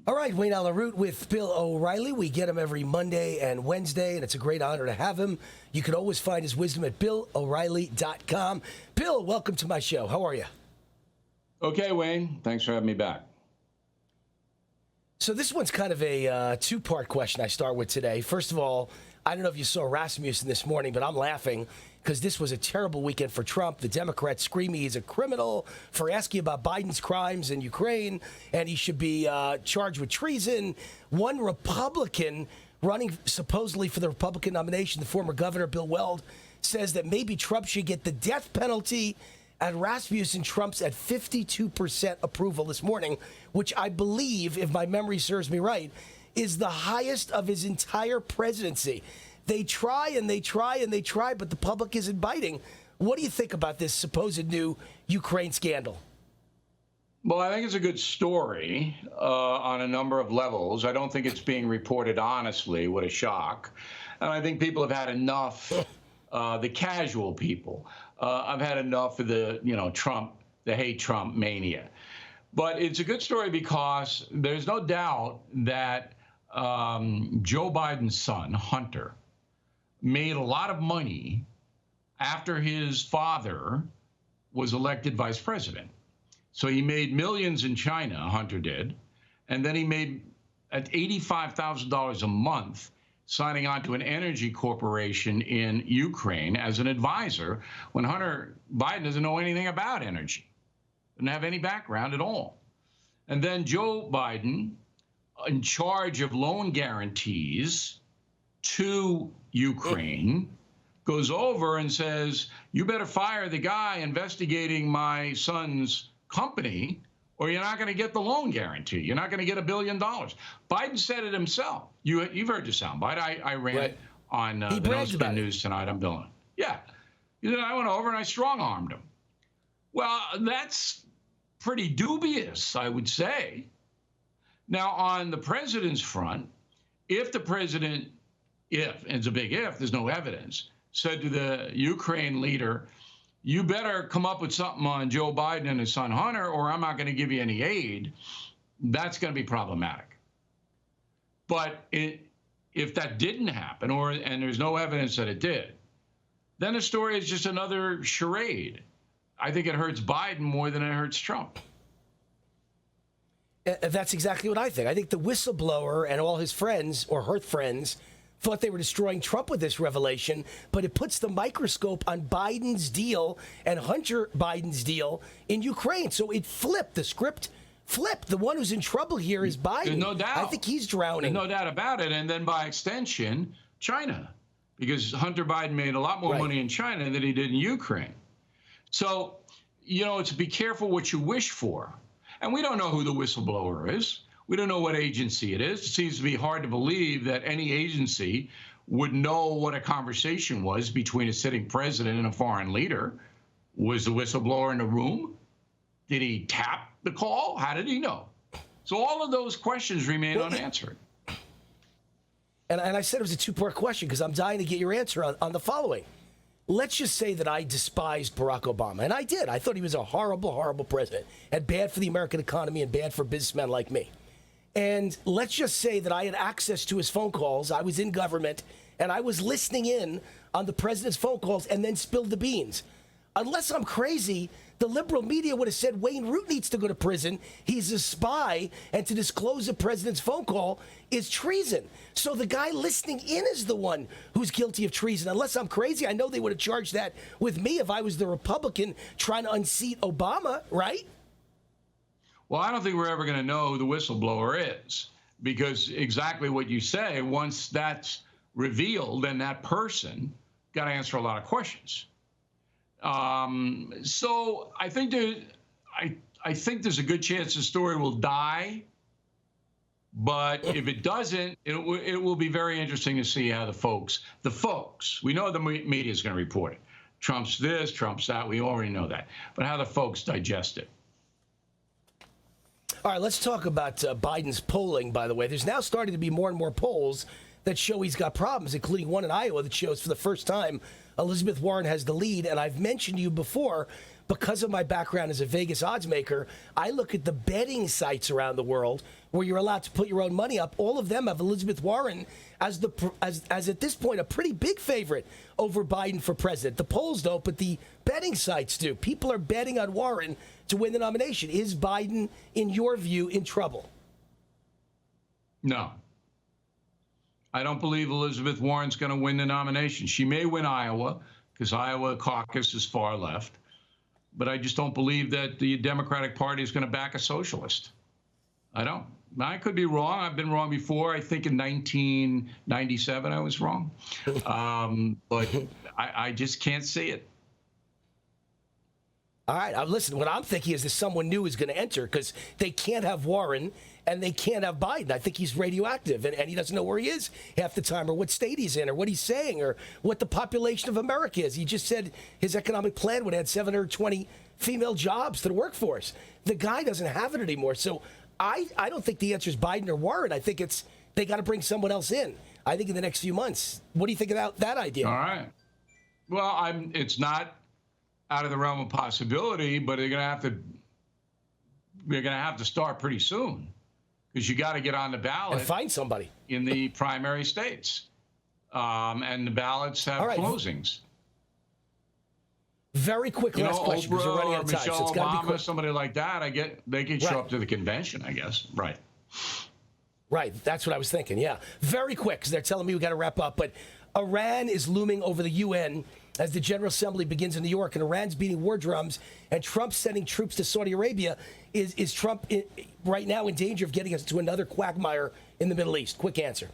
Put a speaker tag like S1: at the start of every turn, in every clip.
S1: All right, Wayne Allen Root with Bill O'Reilly. We get him every Monday and Wednesday, and it's a great honor to have him. You can always find his wisdom at BillO'Reilly.com. Bill, welcome to my show. How are you?
S2: Okay, Wayne. Thanks for having me back.
S1: So this one's kind of a two-part question I start with today. First of all, I don't know if you saw Rasmussen this morning, but I'm laughing because this was a terrible weekend for Trump. The Democrats screaming he's a criminal for asking about Biden's crimes in Ukraine, and he should be charged with treason. One Republican running supposedly for the Republican nomination, the former governor, Bill Weld, says that maybe Trump should get the death penalty. And Rasmussen Trump's at 52% approval this morning, which I believe, if my memory serves me right, is the highest of his entire presidency. They try and they try and they try, but the public isn't biting. What do you think about this supposed new Ukraine scandal?
S2: Well, I think it's a good story on a number of levels. I don't think it's being reported honestly. What a shock. And I think people have had enough, the casual people. I've had enough of the, Trump, the hate Trump mania. But it's a good story because there's no doubt that Joe Biden's son, Hunter, made a lot of money after his father was elected vice president. So he made millions in China, Hunter did, and then he made at $85,000 a month signing on to an energy corporation in Ukraine as an advisor when Hunter Biden doesn't know anything about energy, doesn't have any background at all. And then Joe Biden, in charge of loan guarantees to Ukraine, goes over and says, you better fire the guy investigating my son's company, or you're not going to get the loan guarantee. You're not going to get $1 billion. Biden said it himself. You've heard the soundbite. I ran it on the No Spin News tonight. I'm Bill. Yeah. He said, I went over and I strong-armed him. Well, that's pretty dubious, I would say. Now, on the president's front, if the president, and it's a big if, there's no evidence, said to the Ukraine leader, you better come up with something on Joe Biden and his son Hunter, or I'm not going to give you any aid, that's going to be problematic. But if that didn't happen, and there's no evidence that it did, then the story is just another charade. I think it hurts Biden more than it hurts Trump.
S1: That's exactly what I think. I think the whistleblower and all his friends, or her friends, thought they were destroying Trump with this revelation, but it puts the microscope on Biden's deal and Hunter Biden's deal in Ukraine. So it flipped. The script flipped. The one who's in trouble here is Biden.
S2: There's no doubt.
S1: I think he's drowning.
S2: There's no doubt about it. And then by extension, China, because Hunter Biden made a lot more money in China than he did in Ukraine. So, it's be careful what you wish for. And we don't know who the whistleblower is. We don't know what agency it is. It seems to be hard to believe that any agency would know what a conversation was between a sitting president and a foreign leader. Was the whistleblower in the room? Did he tap the call? How did he know? So all of those questions remain unanswered.
S1: And I said it was a two-part question because I'm dying to get your answer on the following. Let's just say that I despised Barack Obama, and I did. I thought he was a horrible, horrible president and bad for the American economy and bad for businessmen like me. And let's just say that I had access to his phone calls. I was in government, and I was listening in on the president's phone calls and then spilled the beans. Unless I'm crazy, the liberal media would have said Wayne Root needs to go to prison. He's a spy, and to disclose the president's phone call is treason. So the guy listening in is the one who's guilty of treason. Unless I'm crazy, I know they would have charged that with me if I was the Republican trying to unseat Obama, right?
S2: Well, I don't think we're ever going to know who the whistleblower is, because exactly what you say, once that's revealed, then that person got to answer a lot of questions. So I think I think there's a good chance the story will die. But if it doesn't, it will be very interesting to see how the folks, we know the media is going to report it. Trump's this, Trump's that. We already know that. But how the folks digest it.
S1: All right, let's talk about Biden's polling, by the way. There's now starting to be more and more polls that show he's got problems, including one in Iowa that shows for the first time Elizabeth Warren has the lead. And I've mentioned to you before, because of my background as a Vegas odds maker, I look at the betting sites around the world where you're allowed to put your own money up. All of them have Elizabeth Warren as at this point a pretty big favorite over Biden for president. The polls don't, but the betting sites do. People are betting on Warren to win the nomination. Is Biden, in your view, in trouble?
S2: No. I don't believe Elizabeth Warren's going to win the nomination. She may win Iowa because Iowa caucus is far left. But I just don't believe that the Democratic Party is going to back a socialist. I don't. I could be wrong. I've been wrong before. I think in 1997 I was wrong. But I just can't see it.
S1: All right. Listen, what I'm thinking is that someone new is going to enter because they can't have Warren and they can't have Biden. I think he's radioactive and he doesn't know where he is half the time or what state he's in or what he's saying or what the population of America is. He just said his economic plan would add 720 female jobs to the workforce. The guy doesn't have it anymore. So I don't think the answer is Biden or Warren. I think it's they got to bring someone else in. I think in the next few months. What do you think about that idea?
S2: All right. Well, it's not out of the realm of possibility, but they're going to have to start pretty soon because you got to get on the ballot
S1: and find somebody
S2: in the primary states, and the ballots have closings.
S1: Very quick last question because we're running out of time.
S2: Michelle
S1: So it's got to be quick.
S2: somebody like that. They can show up to the convention, I guess. Right.
S1: Right. That's what I was thinking. Yeah. Very quick because they're telling me we got to wrap up. But Iran is looming over the UN as the General Assembly begins in New York, and Iran's beating war drums, and Trump's sending troops to Saudi Arabia. Is Trump right now in danger of getting us to another quagmire in the Middle East? Quick answer.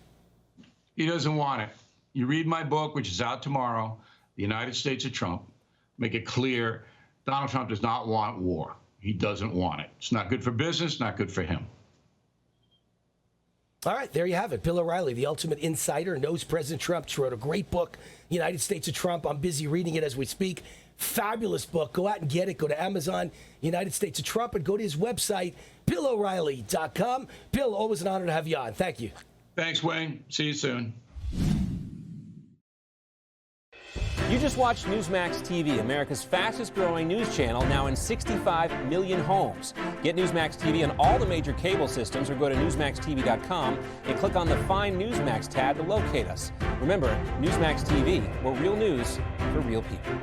S2: He doesn't want it. You read my book, which is out tomorrow, The United States of Trump. Make it clear, Donald Trump does not want war. He doesn't want it. It's not good for business, not good for him.
S1: All right, there you have it. Bill O'Reilly, the ultimate insider, knows President Trump. She wrote a great book, United States of Trump. I'm busy reading it as we speak. Fabulous book. Go out and get it. Go to Amazon, United States of Trump, and go to his website, BillO'Reilly.com. Bill, always an honor to have you on. Thank you.
S2: Thanks, Wayne. See you soon.
S3: You just watched Newsmax TV, America's fastest growing news channel, now in 65 million homes. Get Newsmax TV on all the major cable systems or go to NewsmaxTV.com and click on the Find Newsmax tab to locate us. Remember, Newsmax TV, where real news for real people.